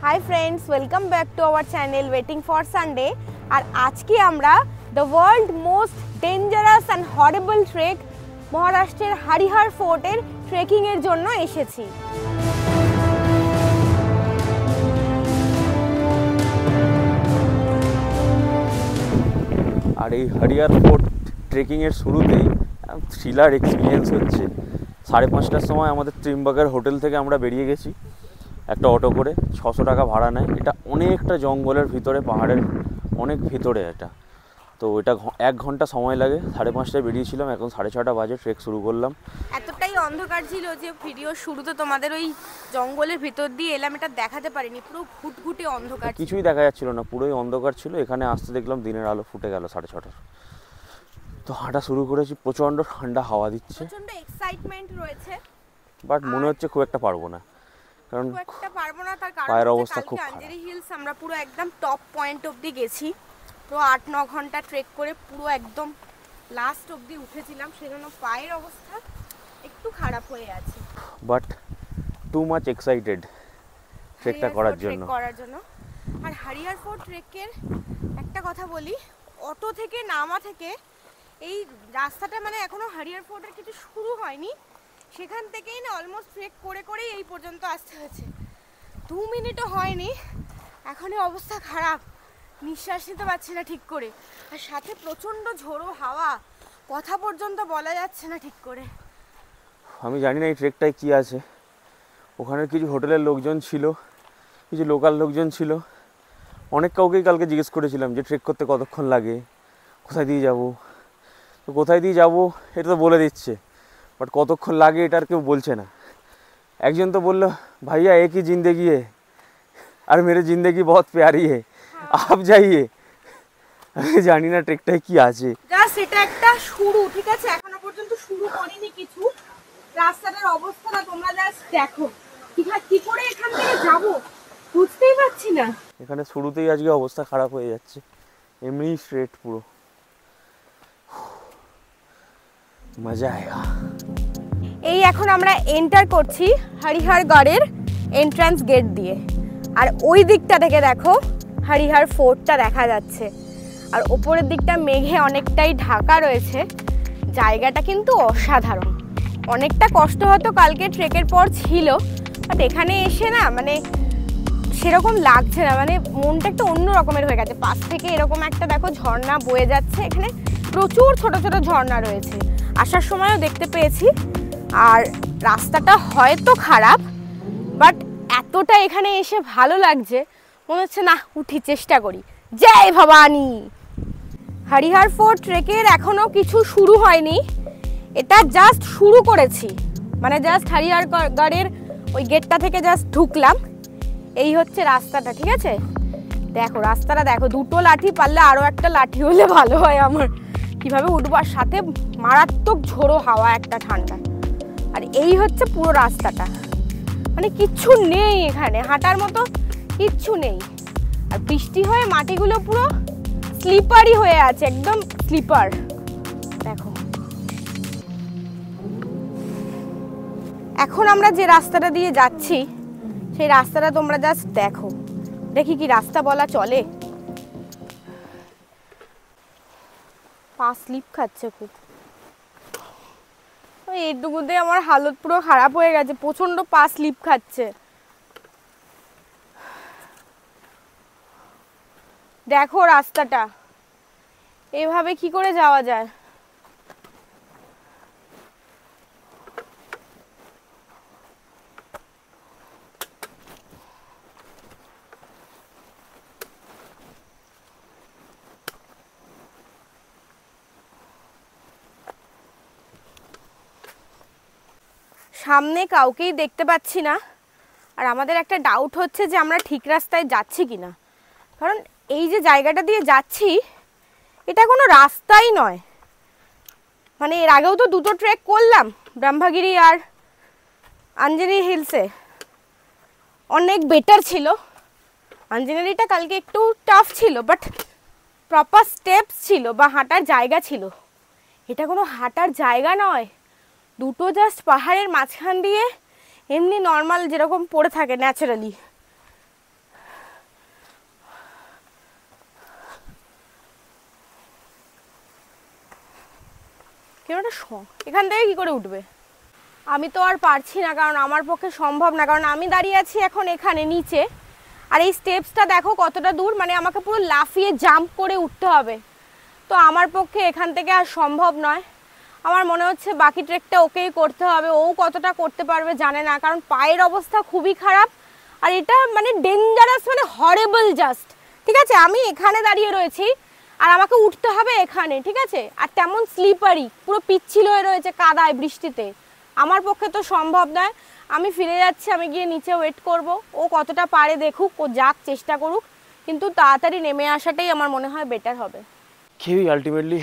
High friends welcome back to our channel waiting for Sunday और आज की আমরা the world most dangerous and horrible trek महाराष्ट्रेर हरिहर फोर्टेर ट्रेकिंग एर जोन्नो एसेছি। আর এই হরিহর ফোর্ট ট্রেকিংয়ের শুরুতেই থ্রিলার এক্সপিরিয়েন্স হচ্ছে। 5:30টার সময় আমাদের ত্রিম্বকের হোটেল থেকে আমরা বেরিয়ে গেছি একটা অটো করে। 600 টাকা ভাড়া নেয়। এটা অনেকটা জঙ্গলের ভিতরে, পাহাড়ের অনেক ভিতরে এটা। তো এটা 1 ঘন্টা সময় লাগে। 5:30টায় বেরিয়েছিলাম, এখন 6:30 বাজে ট্রেক শুরু করলাম। এতটাই অন্ধকার ছিল যে ভিডিও শুরুতে তোমাদের ওই জঙ্গলের ভিতর দিয়ে এলাম, এটা দেখাতে পারিনি, পুরো ঘুটঘুটে অন্ধকার, কিছুই দেখা যাচ্ছিল না, পুরোই অন্ধকার ছিল। এখানে আসতে দেখলাম দিনের আলো ফুটে গেল 6:30টার। তো হাঁটা শুরু করেছি, প্রচণ্ড ঠান্ডা হাওয়া দিচ্ছে, প্রচণ্ড এক্সাইটমেন্ট রয়েছে, বাট মনে হচ্ছে খুব একটা পারবো না, কারণ তার কারণ পায়ের অবস্থা খুব খারাপ। আঞ্জেরি হিলস আমরা পুরো একদম টপ পয়েন্ট অবধি গেছি, পুরো 8-9 ঘন্টা ট্রেক করে পুরো একদম লাস্ট অবধি উঠেছিলাম, সেজন্য পায়ের অবস্থা একটু খারাপ হয়ে আছে, বাট টু মাচ এক্সাইটেড ট্রেকটা করার জন্য। আর হরিহর ফোর্ট ট্রেকের একটা কথা বলি, অটো থেকে নামা থেকে এই রাস্তাটা মানে এখনো হরিহর ফোর্টের কিছু শুরু হয়নি, সেখান থেকেই না অলমোস্ট ট্রেক করে করেই এই পর্যন্ত আসতে হয়েছে। 2 মিনিটও হয়নি, এখনই অবস্থা খারাপ, নিঃশ্বাস নিতে পারছি না ঠিক করে, আর সাথে প্রচণ্ড ঝোড়ো হাওয়া, কথা পর্যন্ত বলা যাচ্ছে না ঠিক করে। আমি জানি না এই ট্রেকটায় কী আছে। ওখানের কিছু হোটেলের লোকজন ছিল, কিছু লোকাল লোকজন ছিল, অনেক কাউকেই কালকে জিজ্ঞেস করেছিলাম যে ট্রেক করতে কতক্ষণ লাগে, কোথায় দিয়ে যাব। তো কোথায় দিয়ে যাব এটা তো বলে দিচ্ছে, বাট কতক্ষণ লাগে এটা আর কেউ বলছে না। একজন তো বললো, ভাইয়া এক ही जिंदगी है আর মেরে জিন্দেগি বহুত প্যারি है, আপ যাইয়ে। আমি জানি না ট্রেকটায় কি আছে। জাস্ট এটা একটা শুরু, ঠিক আছে, এখনো পর্যন্ত শুরু করিনি কিছু। রাস্তাটার অবস্থাটা তোমরা জাস্ট দেখো, কি করে এখান থেকে যাব বুঝতেই পারছি না। এখানে শুরুতেই আজকে অবস্থা খারাপ হয়ে যাচ্ছে, এমনি স্ট্রেট পুরো। মজা আয়েগা। এই এখন আমরা এন্টার করছি হরিহরগড়ের এন্ট্রান্স গেট দিয়ে, আর ওই দিকটা থেকে দেখো হরিহর ফোর্টটা দেখা যাচ্ছে, আর ওপরের দিকটা মেঘে অনেকটাই ঢাকা রয়েছে। জায়গাটা কিন্তু অসাধারণ, অনেকটা কষ্ট হয়তো কালকে ট্রেকের পর ছিল, বাট এখানে এসে না মানে সেরকম লাগছে না, মানে মনটা একটু অন্য রকমের হয়ে গেছে। পাশ থেকে এরকম একটা দেখো ঝর্ণা বয়ে যাচ্ছে, এখানে প্রচুর ছোট ছোট ঝর্ণা রয়েছে, আসার সময়ও দেখতে পেয়েছি। আর রাস্তাটা হয়তো খারাপ, বাট এতটা এখানে এসে ভালো লাগছে, মনে হচ্ছে না উঠি, চেষ্টা করি। জয় ভবানী। হরিহর ফোর্ট ট্রেকের এখনো কিছু শুরু হয়নি, এটা জাস্ট শুরু করেছি, মানে জাস্ট হরিহরগড়ের ওই গেটটা থেকে জাস্ট ঢুকলাম। এই হচ্ছে রাস্তাটা, ঠিক আছে, দেখো রাস্তাটা দেখো, 2টো লাঠি, পারলে আরও একটা লাঠি হলে ভালো হয় আমার, কিভাবে উঠবো, আর সাথে মারাত্মক ঝোড়ো হাওয়া, একটা ঠান্ডা। আর এই হচ্ছে পুরো রাস্তাটা, মানে কিচ্ছু নেই এখানে, হাঁটার মতো কিচ্ছু নেই। আর বৃষ্টি হয়ে মাটিগুলো পুরো স্লিপারি হয়ে আছে, একদম স্লিপার। দেখো এখন আমরা যে রাস্তাটা দিয়ে যাচ্ছি সেই রাস্তাটা তোমরা জাস্ট দেখো, দেখি কি রাস্তা বলা চলে। পা স্লিপ খাচ্ছে খুব, এইটুকুতে আমার হালত পুরো খারাপ হয়ে গেছে, প্রচন্ড পা স্লিপ খাচ্ছে। দেখো রাস্তাটা, এভাবে কি করে যাওয়া যায়? সামনে কাউকেই দেখতে পাচ্ছি না, আর আমাদের একটা ডাউট হচ্ছে যে আমরা ঠিক রাস্তায় যাচ্ছি কিনা, কারণ এই যে জায়গাটা দিয়ে যাচ্ছি এটা কোনো রাস্তাই নয়। মানে এর আগেও তো 2টো ট্রেক করলাম, ব্রহ্মগিরি আর আঞ্জেরি হিলসে, অনেক বেটার ছিল। আঞ্জেরিটা কালকে একটু টাফ ছিল, বাট প্রপার স্টেপস ছিল বা হাঁটার জায়গা ছিল। এটা কোনো হাঁটার জায়গা নয়, 2টো জাস্ট পাহাড়ের মাঝখান দিয়ে এমনি নর্মাল যেরকম পড়ে থাকে ন্যাচারালি, কেনটা এখান থেকে কি করে উঠবে? আমি তো আর পারছি না, কারণ আমার পক্ষে সম্ভব না, কারণ আমি দাঁড়িয়ে আছি এখন এখানে নিচে, আর এই স্টেপসটা দেখো কতটা দূর, মানে আমাকে পুরো লাফিয়ে জাম্প করে উঠতে হবে। তো আমার পক্ষে এখান থেকে আর সম্ভব নয়। আমার মনে হচ্ছে বাকি ট্রেকটা ওকেই করতে হবে। ও কতটা করতে পারবে জানে না, কারণ পায়ের অবস্থা খুবই খারাপ, আর এটা মানে ডেঞ্জারাস, মানে হরেবল জাস্ট। ঠিক আছে, আমি এখানে দাঁড়িয়ে রয়েছি আর আমাকে উঠতে হবে এখানে, ঠিক আছে, আর তেমন স্লিপারি, পুরো পিচ্ছিল হয়ে রয়েছে কাদায় বৃষ্টিতে। আমার পক্ষে তো সম্ভব নয়। আমি ফিরে যাচ্ছি, আমি গিয়ে নিচে ওয়েট করব। ও কতটা পারে দেখুক, ও যাক, চেষ্টা করুক, কিন্তু তাড়াতাড়ি নেমে আসাটাই আমার মনে হয় বেটার হবে। কেউই আলটিমেটলি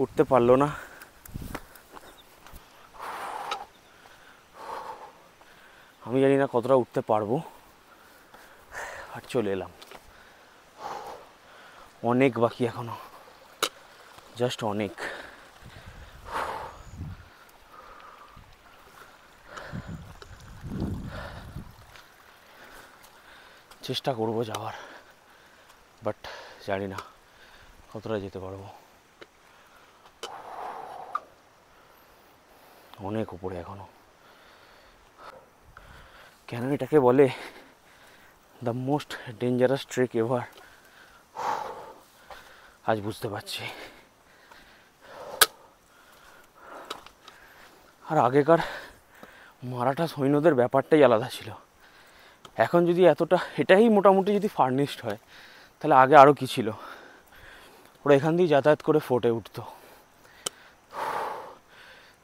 উঠতে পারলো না। আমি জানি না কতটা উঠতে পারবো, আর চলে এলাম। অনেক বাকি এখনো, জাস্ট অনেক। চেষ্টা করবো যাওয়ার, বাট জানি না কতটা যেতে পারবো। অনেক উপরে এখনো। কেন এটাকে বলে the most dangerous trek ever, আজ বুঝতে পারছি। আর আগেকার মারাঠা সৈন্যদের ব্যাপারটাই আলাদা ছিল। এখন যদি এতটা, এটাই মোটামুটি যদি ফার্নিশড হয়, তাহলে আগে আরও কী ছিল। ওরা এখান দিয়ে যাতায়াত করে ফোর্টে উঠতো,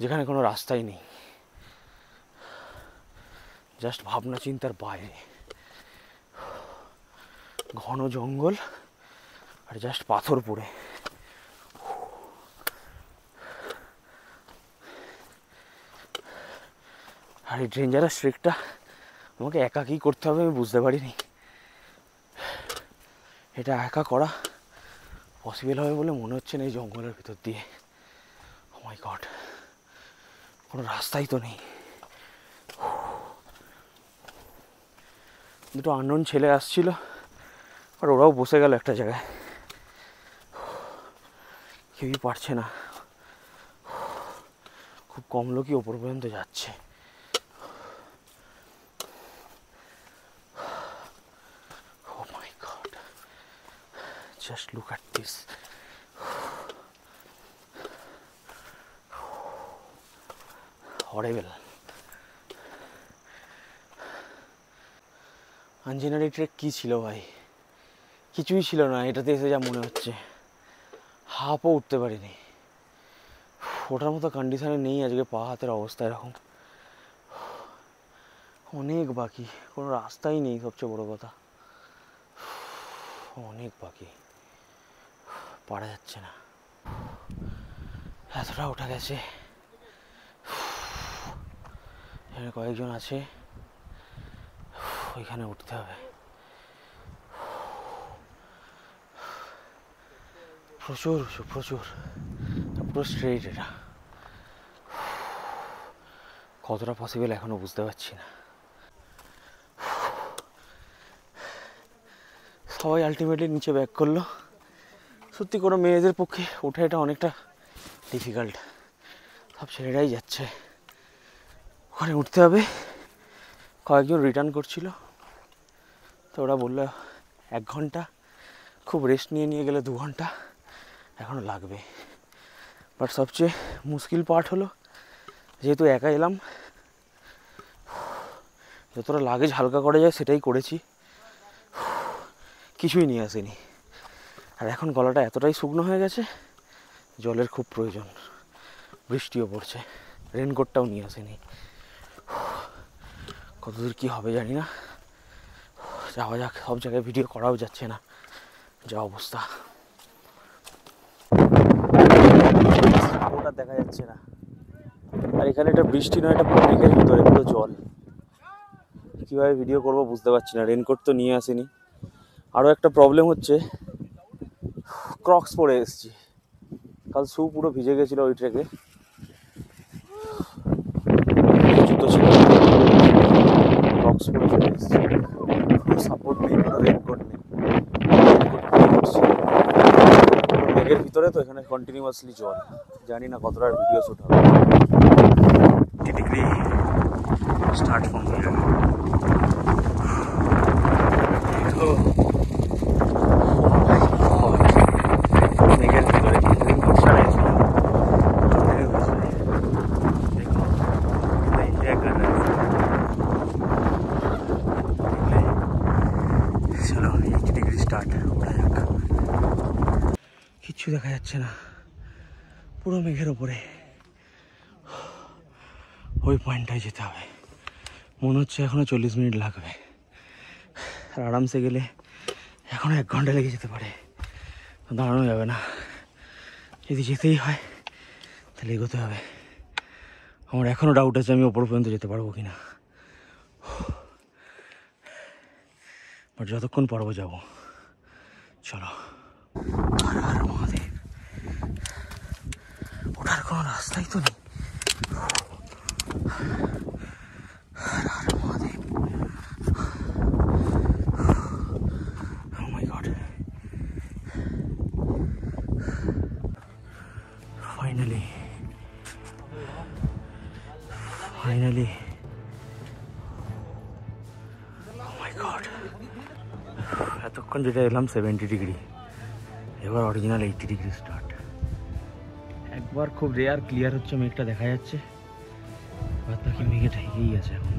যেখানে কোনো রাস্তাই নেই, জাস্ট ভাবনা চিন্তার বাইরে। ঘন জঙ্গল আর জাস্ট পাথর পড়ে। আর এই ডেঞ্জারাস ট্রেকটা আমাকে একাকই করতে হবে, আমি বুঝতে পারিনি এটা একা করা পসিবল হবে বলে মনে হচ্ছে না। এই জঙ্গলের ভিতর দিয়ে, ও মাই গড, কোনো রাস্তাই তো নেই। দুটো আননোন ছেলে আসছিল, আর ওরাও বসে গেল একটা জায়গায়, কেউই পারছে না। খুব কম লোকই ওপর পর্যন্ত যাচ্ছে। Oh my God, just look at this. Horrible. Anjaneri trek কী ছিল ভাই? কিছুই ছিল না এটাতে এসে, যা মনে হচ্ছে। হাফও উঠতে পারিনি। ওটার মতো কন্ডিশনে নেই আজকে পা হাতের অবস্থা এরকম। অনেক বাকি, কোনো রাস্তাই নেই, সবচেয়ে বড় কথা। অনেক বাকি, পারা যাচ্ছে না। এতটা ওঠা গেছে, এখানে কয়েকজন আছে, ওইখানে উঠতে হবে। প্রচুর প্রচুর, পুরো স্ট্রেইট এটা। কতটা পসিবল এখনো বুঝতে পারছি না। সবাই আলটিমেটলি নিচে ব্যাক করলো। সত্যি কোনো মেয়েদের পক্ষে ওঠা এটা অনেকটা ডিফিকাল্ট। সব ছেলেরাই যাচ্ছে, ওখানে উঠতে হবে। কয়েকজন রিটার্ন করছিল, তো ওরা বললো 1 ঘন্টা, খুব রেস্ট নিয়ে নিয়ে গেলে 2 ঘন্টা এখনও লাগবে। বাট সবচেয়ে মুশকিল পার্ট হলো, যেহেতু একা এলাম, যতটা লাগেজ হালকা করা যায় সেটাই করেছি, কিছুই নিয়ে আসেনি। আর এখন গলাটা এতটাই শুকনো হয়ে গেছে, জলের খুব প্রয়োজন। বৃষ্টিও পড়ছে, রেনকোটটাও নিয়ে আসেনি। কতদূর কী হবে জানি না। যাওয়া যাক, সব জায়গায় ভিডিও করাও যাচ্ছে না, যা অবস্থা। ওটা দেখা যাচ্ছে না। আর এখানে এটা বৃষ্টি নয়, এটা পুরো মেঘের ভিতরে, পুরো জল। কীভাবে ভিডিও করবো বুঝতে পারছি না। রেনকোট তো নিয়ে আসিনি। আরও একটা প্রবলেম হচ্ছে, ক্রক্স পরে এসেছি। কাল শু পুরো ভিজে গেছিলো ওই ট্রেকে, জুতো ছিল, ক্রক্স পরে চলে এসেছি। কোনো সাপোর্ট নেই, কোনো রেনকোট নেই। মেঘের ভিতরে তো, এখানে কন্টিনিউয়াসলি জল। জানি না কতটা ভিডিও শুট হবে। Degree start from here. তো মেঘের ভিতরে কিছুদিন বর্ষা রয়েছে। চলো 80 ডিগ্রি স্টার্ট, ওঠা যাক। কিচ্ছু দেখা যাচ্ছে না, পুরো মেঘের ওপরে। ওই পয়েন্টটায় যেতে হবে। মনে হচ্ছে এখনো 40 মিনিট লাগবে, আর আরামসে গেলে এখনো 1 ঘন্টা লেগে যেতে পারে। দাঁড়ানো যাবে না, যদি যেতেই হয় তাহলে এগোতে হবে। আমার এখনো ডাউট আছে আমি ওপর পর্যন্ত যেতে পারবো কিনা, বাট যতক্ষণ পারবো যাবো। চলো। হর হর মহাদেব। ওঠার কোনো রাস্তাই তো নেই। Har Har Mahadev. Oh my God. Finally. Oh my God. এতক্ষণ যেটা এলাম 70 ডিগ্রি, এবার অরিজিনাল 80 ডিগ্রি স্টার্ট। একবার খুব রেয়ার ক্লিয়ার হচ্ছে, মেঘটা দেখা যাচ্ছে, বাদ বাকি মেঘে ঢেকেই আছে এখন।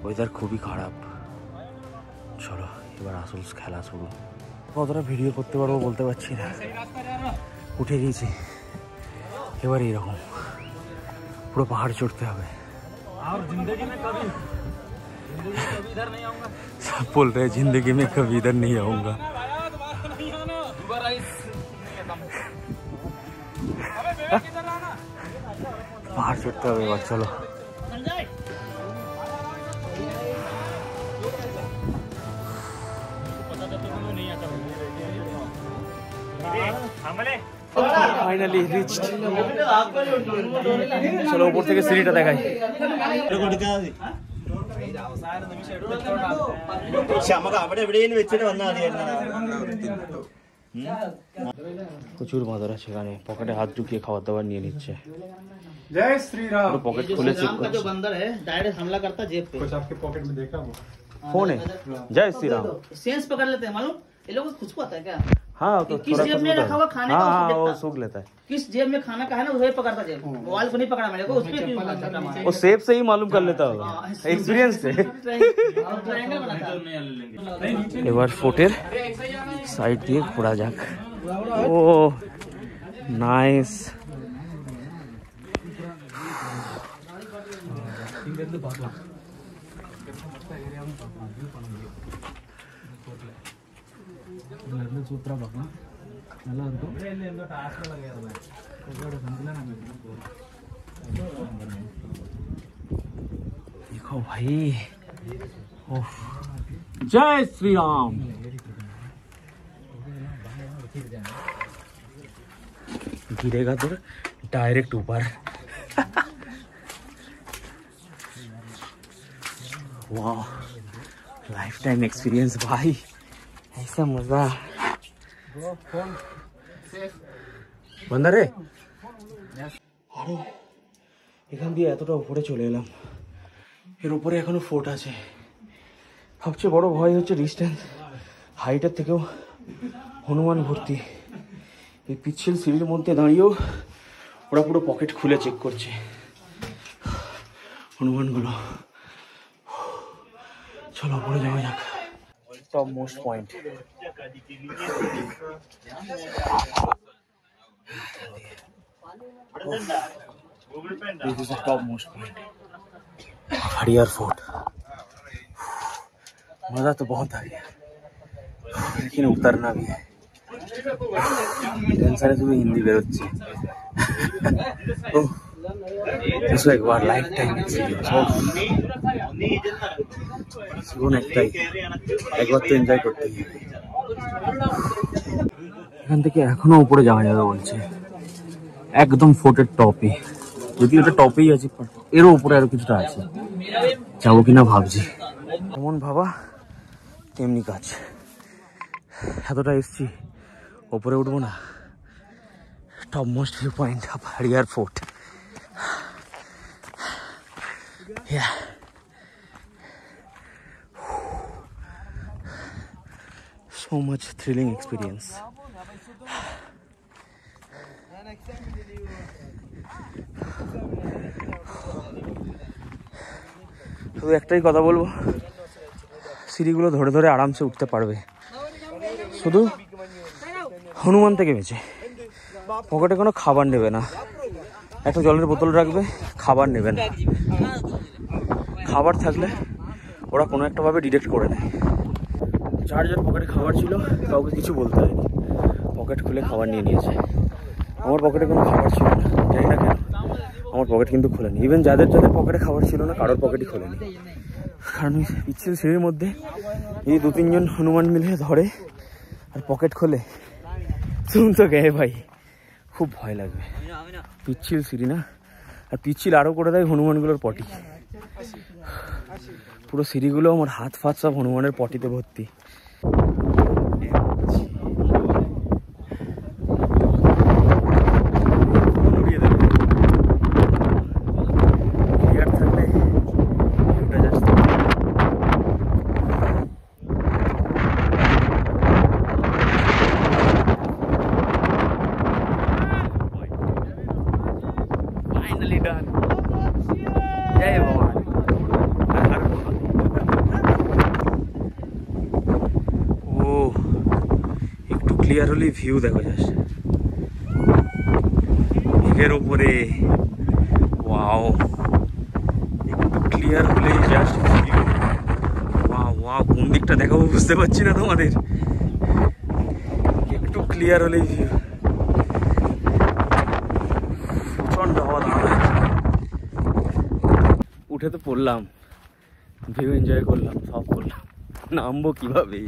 ওয়েদার খুবই খারাপ। চলো এবার আসল খেলা শুরু। কতটা ভিডিও করতে পারবো বলতে পারছি না, উঠে গিয়েছি। এবার এইরকম পুরো পাহাড় চড়তে হবে। सब बोल रहे हैं जिंदगी में कभी इधर नहीं आऊंगा। पहाड़ चढ़ते हुए बात। चलो फाइनली रिच्ड। चलो ऊपर থেকে সিঁড়িটা দেখাই। প্রচুর মাদারা সেখানে পকেটে হাত ঢুকিয়ে খাবার দাবার নিয়ে নিচ্ছে। जय श्री राम। पॉकेट खुले चेक कर। जो बंदर है डायरेक्ट हमला करता जेब पे। कुछ आपके पॉकेट में देखा वो? फोन है। जय श्री राम। सेंस पकड़ लेते हैं मालूम, ये लोग खुशबू आता है क्या? हाँ तो किस जेब में रखा हुआ खाने का हाँ उसको वो देखता। सूख लेता है। किस जेब में खाना का है ना वही पकड़ता जेब। मोबाइल को नहीं पकड़ा मेरे को, उसमें क्यों पकड़ा? वो सेब से ही मालूम कर लेता होगा, एक्सपीरियंस से। ट्रायंगल बनाता है। এবার ফোর্টের সাইড দিয়ে ঘোরা যাক। ও নাইস। देखो भाई, जय श्री राम। गिरेगा तो डायरेक्ट ऊपर। वाह, लाइफ टाइम एक्सपीरियंस भाई, ऐसा मजा। বন্ধ রে। আরো এখান দিয়ে এতটা উপরে চলে এলাম, এর উপরে এখনো ফোর্ট আছে। সবচেয়ে বড় ভয় হচ্ছে ডিস্টেন্স, হাইটের থেকেও হনুমান ভর্তি। এই পিচ্ছিল সিঁড়ির মধ্যে দাঁড়িয়েও ওরা পুরো পকেট খুলে চেক করছে হনুমানগুলো। চলো উপরে যাওয়া যাক। Top most point. This is the top most point, Harihar fort. मजा तो बहुत आ गया, लेकिन उतरना भी है। टेंशन है तुम्हें हिंदी बेरोच्ची। इसको एक बार लाइफ टाइम एक्सपीरियंस জীবন একটাই, একবার তো এনজয় করতেই হবে। এখান থেকে এখনো উপরে যাওয়া যাবে বলছে, একদম ফোর্টের টপে। যদি ওটা টপেই আছে, এরও উপরে আরো কিছুটা আছে, যাবো কিনা ভাবছি। এমন ভাবা তেমনি কাজ। এতটা এসছি, ওপরে উঠবো না, topmost viewpoint of Harihar Fort. Yeah. So much thrilling experience. শুধু একটাই কথা বলবো, সিঁড়িগুলো ধরে ধরে আরামসে উঠতে পারবে, শুধু হনুমান থেকে বেঁচে। পকেটে কোনো খাবার নেবে না, একটা জলের বোতল রাখবে, খাবার নেবে না। খাবার থাকলে ওরা কোনো একটাভাবে ডিটেক্ট করে নেয়। যার যার পকেটে খাবার ছিল কাউকে কিছু বলতে হয়নি, পকেট খুলে খাবার নিয়ে নিয়েছে। আমার পকেটে কোনো খাবার ছিল না, জানি না কেন আমার পকেট কিন্তু খোলেনি। ইভেন যাদের যাদের পকেটে খাবার ছিল না কারোর পকেটই খোলেনি, কারণ ওই পিচ্ছিল সিঁড়ির মধ্যে এই 2-3 জন হনুমান মিলে ধরে আর পকেট খোলে। শুন তো গে ভাই, খুব ভয় লাগবে। পিচ্ছিল সিঁড়ি না, আর পিচ্ছিল আরও করে দেয় হনুমানগুলোর পটি। পুরো সিঁড়িগুলো আমার হাত ফাত সব হনুমানের পটিতে ভর্তি। ক্লিয়ার হলে ভিউ দেখো, জাস্ট মেঘের উপরে। ওয়াও, একটু ক্লিয়ার হলেই জাস্ট ভিউ। ওয়াও ওয়াও, কোন দিকটা দেখাবো বুঝতে পারছি না তোমাদের। একটু ক্লিয়ার হলেই ভিউ। প্রচন্ড হওয়া দাঁড়ানো, উঠে তো পড়লাম, ভিউ এনজয় করলাম, সব করলাম, নামবো কিভাবে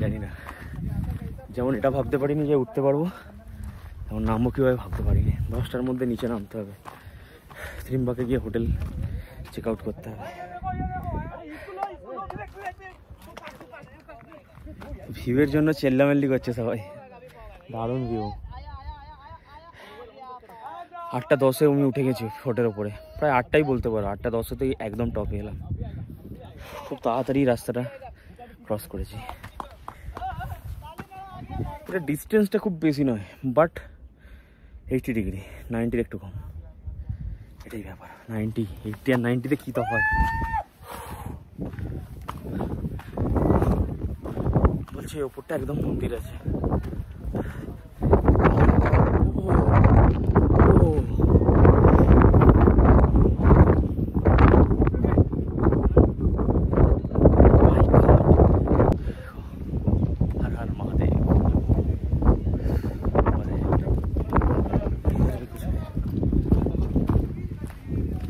জানি না। যেমন এটা ভাবতে পারিনি যে উঠতে পারবো, তেমন নামবো কীভাবে ভাবতে পারিনি। 10টার মধ্যে নিচে নামতে হবে, ত্রিম্বাকে গিয়ে হোটেল চেক আউট করতে হবে। ভিউয়ের জন্য চেল্লামেল্লি করছে সবাই, দারুণ ভিউ। 8:10 আমি উঠে গেছি ফোর্টের ওপরে, প্রায় 8টাই বলতে পারো। 8:10তেই একদম টপে এলাম, খুব তাড়াতাড়ি রাস্তাটা ক্রস করেছি। এটা ডিস্টেন্সটা খুব বেশি নয়, বাট 80 ডিগ্রি, 90-র একটু কম, এটাই ব্যাপার। 80 আর 90-তে কী তফাৎ বলছি। ওপরটা একদম মন্দির আছে।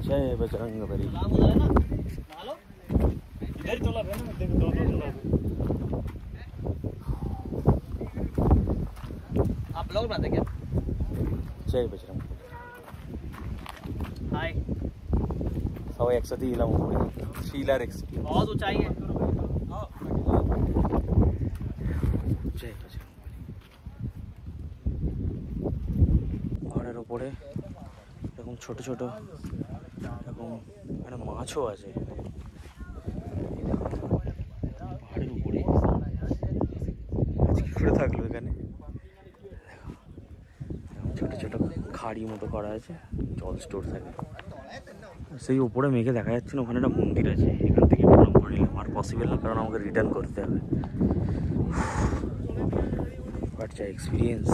जय बजरंग बली। आप ब्लॉग बनाते क्या? जय बजरंग बली। हाय, सवाई 103 इलाम উপরে, শিলার এক্সট্রিম, बहुत ऊंचाई है। जय बजरंग बली। পাহাড়ের উপরে এরকম ছোট ছোট এরকম একটা মাছও আছে পাহাড়ের উপরে। আজকে করে থাকলো এখানে, ছোট ছোট খাড়ি মতো করা আছে, জল স্টোর থাকে। সেই উপরে মেঘে দেখা যাচ্ছে না, ওখানে একটা মন্দির আছে। এখান থেকে প্রণাম করে নিলাম, আর পসিবল না, কারণ আমাকে রিটার্ন করতে হবে। বাট যা এক্সপিরিয়েন্স।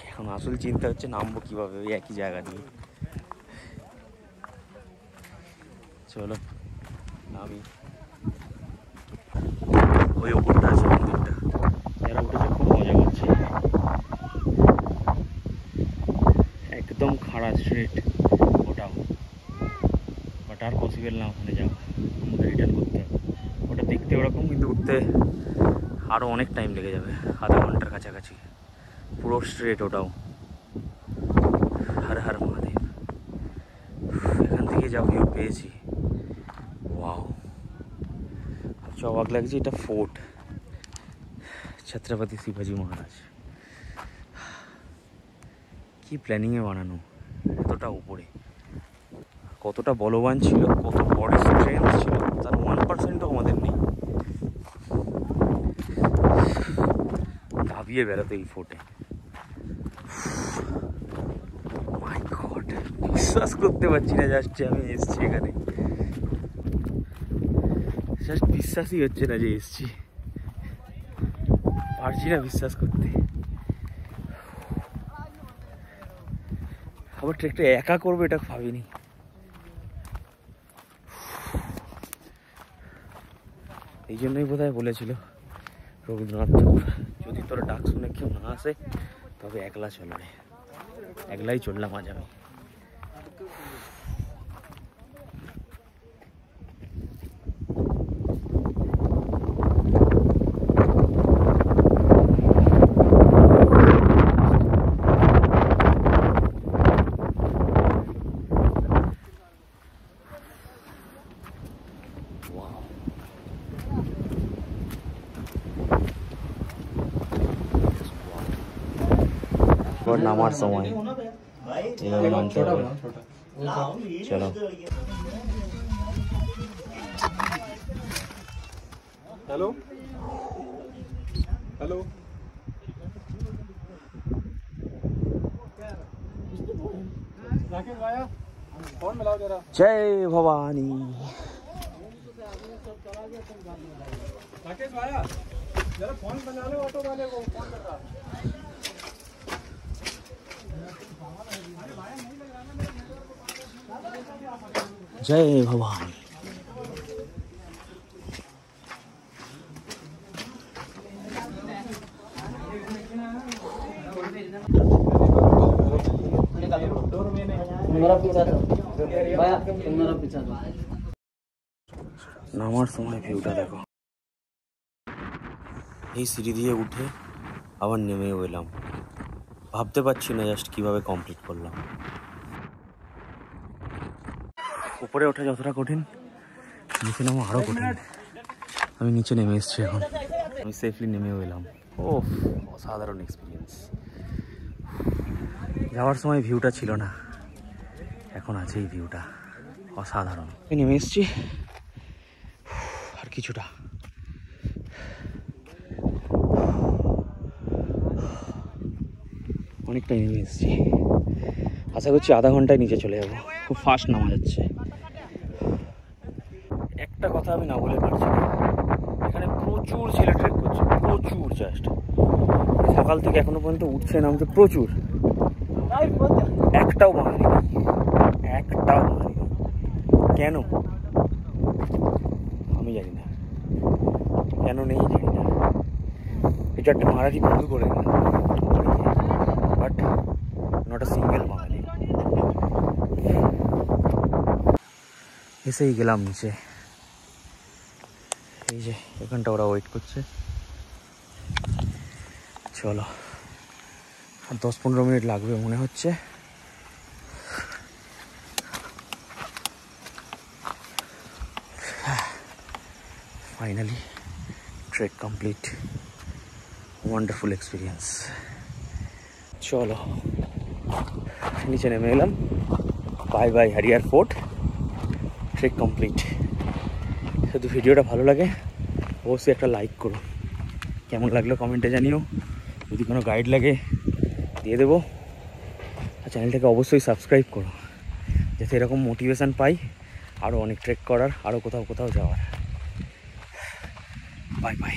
এখন আসল চিন্তা হচ্ছে নামবো কীভাবে ওই একই জায়গা দিয়ে। চলো নামি। ওই ওপরটা আছে মন্দিরটা, যারা উঠেছে খুব মজা করছে। একদম খাড়া স্ট্রেট ওটাও, বাট আর পসিবল না ওখানে যাওয়া, আমাকে রিটার্ন করতে হবে। ওটা দেখতে ওরকম, কিন্তু উঠতে আরও অনেক টাইম লেগে যাবে, আধা ঘন্টার কাছাকাছি। পুরো স্ট্রেট ওটাও। হর হর মহাদেব। এখান থেকে যা ভিউ পেয়েছি, ওয়াও, সব অবাক লাগছে। এটা ফোর্ট, ছত্রপতি শিবাজি মহারাজ। কি প্ল্যানিংয়ে বানানো, এতটা উপরে, কতটা বলবান ছিল, কত বড় স্ট্রেংথ ছিল, তার 1%ও আমাদের নেই। ভাবিয়ে বেড়াতো এই ফোর্টে। মাই গড, বিশ্বাস করতে পারছি না জাস্ট যে আমি এসেছি এখানে। জাস্ট বিশ্বাসই হচ্ছে না যে এসেছি, পারছি না বিশ্বাস করতে। আবার ট্রেকটা একা করবো এটা ভাবিনি। এই জন্যই বোধহয় বলেছিল রবীন্দ্রনাথ ঠাকুর, যদি তোর ডাক শুনে কেউ না আসে তবে একলা চলবে। একলাই চললাম আজ আমি। নামার সময় এভাবে নামতে হবে। চলো हेलो हेलो राकेश भाया फोन मिलाओ जरा। जय भवानी। राकेश भाया जरा फोन बना लो ऑटो वाले को, फोन कर रहा। जय भवानी। নামার সময় ভিউটা দেখো। এই সিঁড়ি দিয়ে উঠে আবার নেমেও এলাম। ভাবতে পারছি না জাস্ট কিভাবে কমপ্লিট করলাম। উপরে ওঠা যতটা কঠিন, নিচে নামা আরও কঠিন। আমি নিচে নেমে এসেছি এখন, আমি সেফলি নেমেও এলাম। ও অসাধারণ এক্সপিরিয়েন্স। যাওয়ার সময় ভিউটা ছিল না, এখন আছে এই ভিউটা, অসাধারণ। আমি নেমে এসেছি, আর কিছুটা। অনেকটাই নেমে এসেছি, আশা করছি আধা ঘন্টায় নিচে চলে যাবো। খুব ফাস্ট নামা যাচ্ছে। একটা কথা আমি না বলে পারছি না, এখানে প্রচুর ছেলে ট্রেক করছে, প্রচুর। জাস্ট সকাল থেকে এখনো পর্যন্ত উঠছে নামছে প্রচুর। একটাও বাঙালি নেই, একটাও বাঙালি নেই। কেন আমি জানি না, কেন নেই জানি না। এটা একটা মারাঠি বন্ধু করে দিলাম, বাট নট আ সিঙ্গেল বাঙালি। এসেই গেলাম নিচে। এই যে এখানটা ওরা ওয়েট করছে। চলো, আর 10-15 মিনিট লাগবে মনে হচ্ছে। Finally trek complete. Wonderful experience. চলো নিচে নেমে এলাম। Bye bye Harihar fort. Trek complete. যদি ভিডিওটা ভালো লাগে অবশ্যই একটা লাইক করো। কেমন লাগলো কমেন্টে জানিও। যদি কোনো গাইড লাগে দিয়ে দেবো। আর চ্যানেলটাকে অবশ্যই সাবস্ক্রাইব করো, যাতে এরকম মোটিভেশান পাই আরও অনেক ট্রেক করার, আরও কোথাও যাওয়ার। Bye bye.